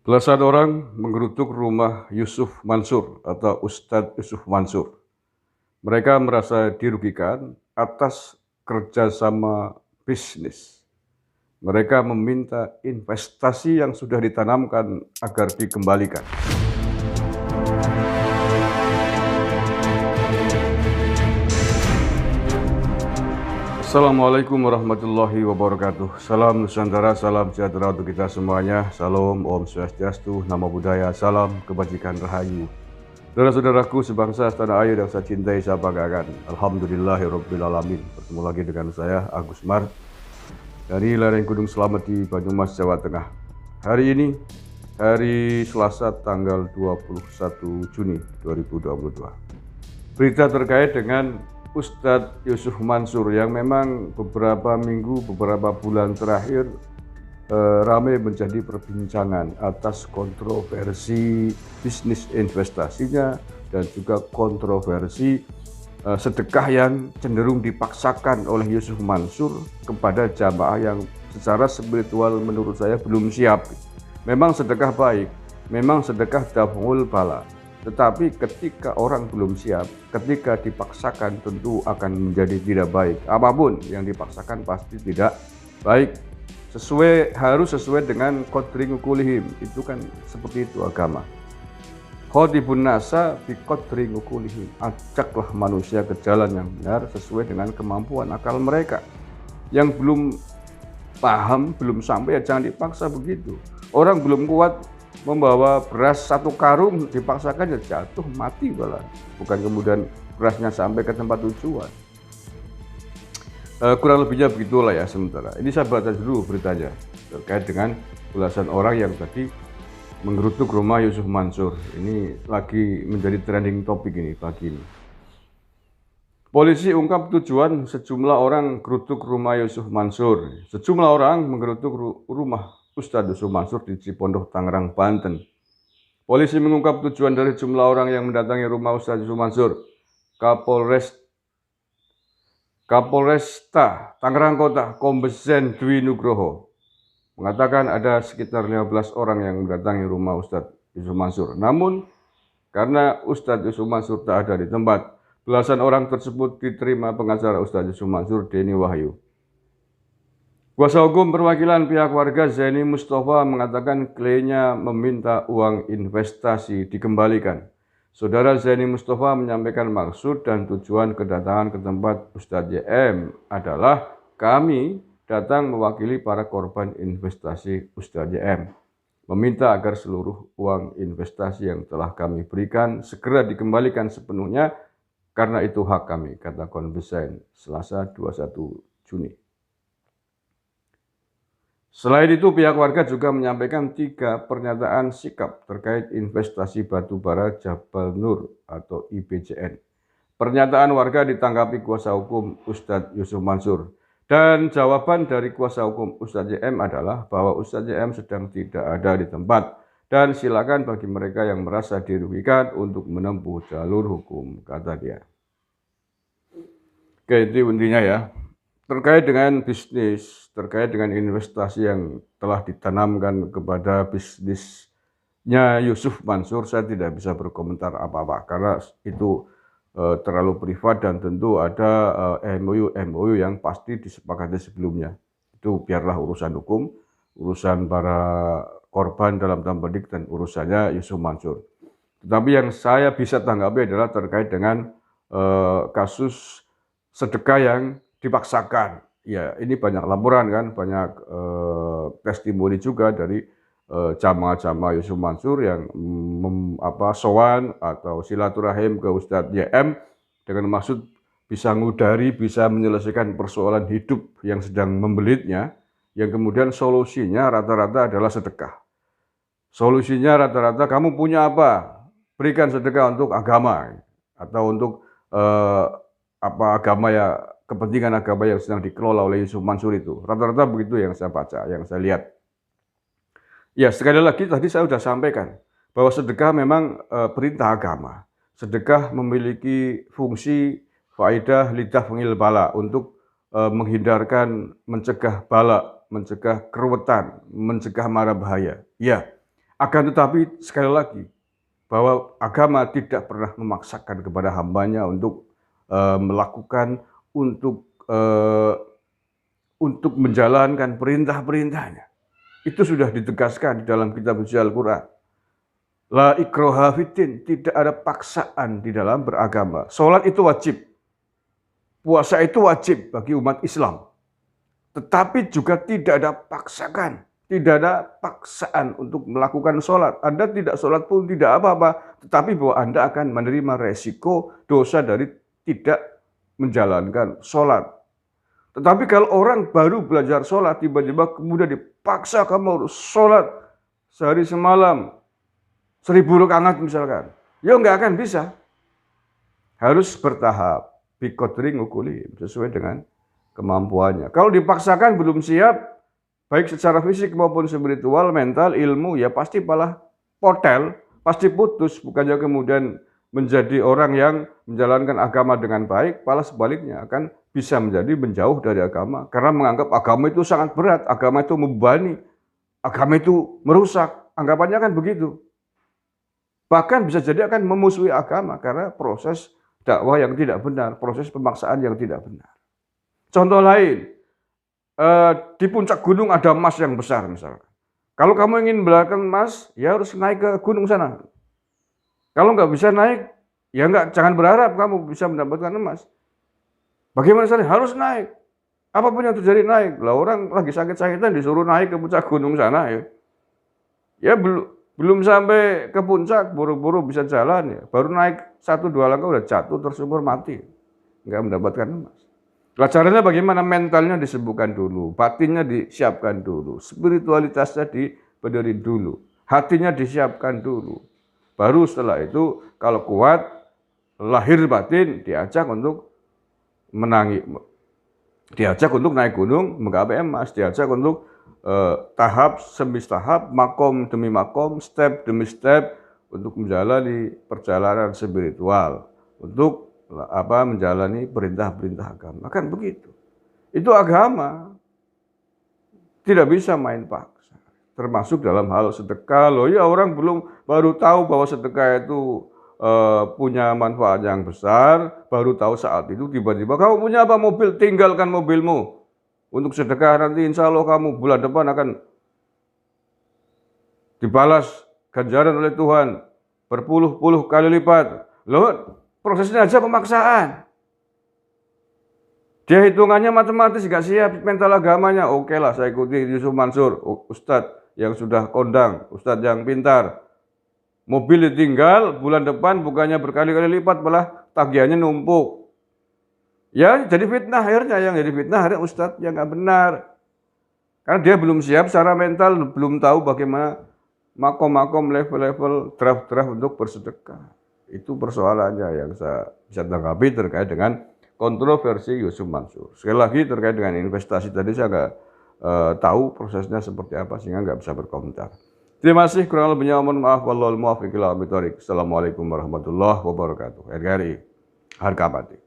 Belasan orang menggeruduk rumah Yusuf Mansur atau Ustadz Yusuf Mansur. Mereka merasa dirugikan atas kerjasama bisnis. Mereka meminta investasi yang sudah ditanamkan agar dikembalikan. Assalamualaikum warahmatullahi wabarakatuh. Salam Nusantara, salam sejahtera untuk kita semuanya. Salam, Om Swastiastu, Namo Buddhaya, salam kebajikan rahayu. Saudara-saudaraku sebangsa setanah air yang saya cintai, saya banggakan. Alhamdulillahirrabbilalamin. Bertemu lagi dengan saya, Agus Mar, dari lereng Gunung Slamet di Banyumas, Jawa Tengah. Hari ini, hari Selasa tanggal 21 Juni 2022. Berita terkait dengan Ustadz Yusuf Mansur yang memang beberapa minggu, beberapa bulan terakhir ramai menjadi perbincangan atas kontroversi bisnis investasinya dan juga kontroversi sedekah yang cenderung dipaksakan oleh Yusuf Mansur kepada jamaah yang secara spiritual menurut saya belum siap. Memang sedekah baik, memang sedekah daf'ul bala. Tetapi ketika orang belum siap, ketika dipaksakan tentu akan menjadi tidak baik. Apapun yang dipaksakan pasti tidak baik. Harus sesuai dengan qadri uqulihim. Itu kan seperti itu agama. Khodibun nasa bi qadri uqulihim. Ajaklah manusia ke jalan yang benar sesuai dengan kemampuan akal mereka. Yang belum paham, belum sampai ya jangan dipaksa begitu. Orang belum kuat membawa beras 1 karung dipaksakan ya jatuh mati malah, bukan kemudian berasnya sampai ke tempat tujuan. Kurang lebihnya begitulah ya sementara. Ini saya baca dulu beritanya terkait dengan belasan orang yang tadi menggeruduk rumah Yusuf Mansur. Ini lagi menjadi trending topik ini pagi ini. Polisi ungkap tujuan sejumlah orang geruduk rumah Yusuf Mansur. Sejumlah orang menggeruduk rumah Ustadz Yusuf Mansur di Cipondoh, Tangerang, Banten. Polisi mengungkap tujuan dari jumlah orang yang mendatangi rumah Ustadz Yusuf Mansur. Kapolresta Tangerang Kota Kombesen Dwi Nugroho mengatakan ada sekitar 15 orang yang mendatangi rumah Ustadz Yusuf Mansur. Namun karena Ustadz Yusuf Mansur tak ada di tempat, belasan orang tersebut diterima pengacara Ustadz Yusuf Mansur, Denny Wahyu. Kuasa hukum perwakilan pihak warga Zaini Mustafa mengatakan kliennya meminta uang investasi dikembalikan. Saudara Zaini Mustafa menyampaikan maksud dan tujuan kedatangan ke tempat Ustadz YM adalah kami datang mewakili para korban investasi Ustadz YM. Meminta agar seluruh uang investasi yang telah kami berikan segera dikembalikan sepenuhnya karena itu hak kami, kata Konbesen Selasa 21 Juni. Selain itu, pihak warga juga menyampaikan 3 pernyataan sikap terkait investasi batu bara Jabal Nur atau IBJN. Pernyataan warga ditanggapi kuasa hukum Ustadz Yusuf Mansur. Dan jawaban dari kuasa hukum Ustadz YM adalah bahwa Ustadz YM sedang tidak ada di tempat. Dan silakan bagi mereka yang merasa dirugikan untuk menempuh jalur hukum, kata dia. Oke, itu intinya ya. Terkait dengan bisnis, terkait dengan investasi yang telah ditanamkan kepada bisnisnya Yusuf Mansur, saya tidak bisa berkomentar apa-apa karena itu terlalu privat dan tentu ada MOU yang pasti disepakati sebelumnya. Itu biarlah urusan hukum, urusan para korban dalam tanda petik dan urusannya Yusuf Mansur. Tetapi yang saya bisa tanggapi adalah terkait dengan kasus sedekah yang dipaksakan. Ya, ini banyak laporan kan, banyak testimoni juga dari jamaah-jamaah Yusuf Mansur yang sowan atau silaturahim ke Ustadz YM dengan maksud bisa ngudari, bisa menyelesaikan persoalan hidup yang sedang membelitnya, yang kemudian solusinya rata-rata adalah sedekah. Solusinya rata-rata kamu punya apa? Berikan sedekah untuk agama atau untuk agama ya, kepentingan agama yang sedang dikelola oleh Yusuf Mansur itu. Rata-rata begitu yang saya baca, yang saya lihat. Ya, sekali lagi tadi saya sudah sampaikan bahwa sedekah memang perintah agama. Sedekah memiliki fungsi faedah lidah fengil bala untuk menghindarkan, mencegah bala, mencegah keruwetan, mencegah mara bahaya. Ya, Akan tetapi sekali lagi, bahwa agama tidak pernah memaksakan kepada hambanya untuk melakukan, untuk menjalankan perintah-perintahnya. Itu sudah ditegaskan di dalam kitab suci Al-Quran. La ikraha fiddin, tidak ada paksaan di dalam beragama. Sholat itu wajib, puasa itu wajib bagi umat Islam. Tetapi juga tidak ada paksaan, tidak ada paksaan untuk melakukan sholat. Anda tidak sholat pun tidak apa-apa, tetapi bahwa Anda akan menerima resiko dosa dari tidak menjalankan sholat. Tetapi kalau orang baru belajar sholat, tiba-tiba kemudian dipaksa kamu harus sholat sehari semalam, 1000 rakaat misalkan, ya nggak akan bisa. Harus bertahap, biqadri uqulihim, sesuai dengan kemampuannya. Kalau dipaksakan belum siap, baik secara fisik maupun spiritual, mental, ilmu, ya pasti malah potel, pasti putus. Bukannya kemudian menjadi orang yang menjalankan agama dengan baik, malah sebaliknya akan bisa menjadi menjauh dari agama. Karena menganggap agama itu sangat berat, agama itu membebani, agama itu merusak. Anggapannya kan begitu. Bahkan bisa jadi akan memusuhi agama karena proses dakwah yang tidak benar, proses pemaksaan yang tidak benar. Contoh lain, di puncak gunung ada emas yang besar misalnya. Kalau kamu ingin mendapatkan emas, ya harus naik ke gunung sana. Kalau nggak bisa naik, ya jangan berharap kamu bisa mendapatkan emas. Bagaimana caranya? Harus naik. Apapun yang terjadi naik. Lah orang lagi sakit-sakitan disuruh naik ke puncak gunung sana ya. Ya belum sampai ke puncak, buru-buru bisa jalan ya. Baru naik 1-2 langkah udah jatuh tersungkur mati. Nggak mendapatkan emas. Lah caranya bagaimana? Mentalnya disembuhkan dulu, batinnya disiapkan dulu, spiritualitasnya dibenerin dulu, hatinya disiapkan dulu. Baru setelah itu kalau kuat, lahir batin diajak untuk diajak untuk naik gunung, menggapai emas, diajak untuk tahap demi tahap, makom demi makom, step demi step untuk menjalani perjalanan spiritual, untuk menjalani perintah-perintah agama. Kan begitu. Itu agama. Tidak bisa main paksa. Termasuk dalam hal sedekah. Loh ya orang baru tahu bahwa sedekah itu punya manfaat yang besar, baru tahu saat itu tiba-tiba kamu punya apa? Mobil, tinggalkan mobilmu untuk sedekah, nanti insya Allah kamu bulan depan akan dibalas ganjaran oleh Tuhan berpuluh-puluh kali lipat. Loh, prosesnya aja pemaksaan. Dia hitungannya matematis, gak siap mental agamanya. Oke lah, saya ikuti Yusuf Mansur, Ustadz yang sudah kondang, Ustadz yang pintar. Mobil ditinggal, bulan depan bukannya berkali-kali lipat, malah tagihannya numpuk. Ya jadi fitnah akhirnya, yang jadi fitnah akhirnya Ustadz yang gak benar. Karena dia belum siap secara mental, belum tahu bagaimana makom-makom, level-level, draft-draft untuk bersedekah. Itu persoalannya yang saya bisa tanggapi terkait dengan kontroversi Yusuf Mansur. Sekali lagi terkait dengan investasi tadi saya nggak tahu prosesnya seperti apa sehingga nggak bisa berkomentar. Terima kasih, kurang lebihnya mohon maaf. Wallahul muwaffiq ila aqwamit thoriq. Assalamualaikum warahmatullahi wabarakatuh. RRI Harga Mati.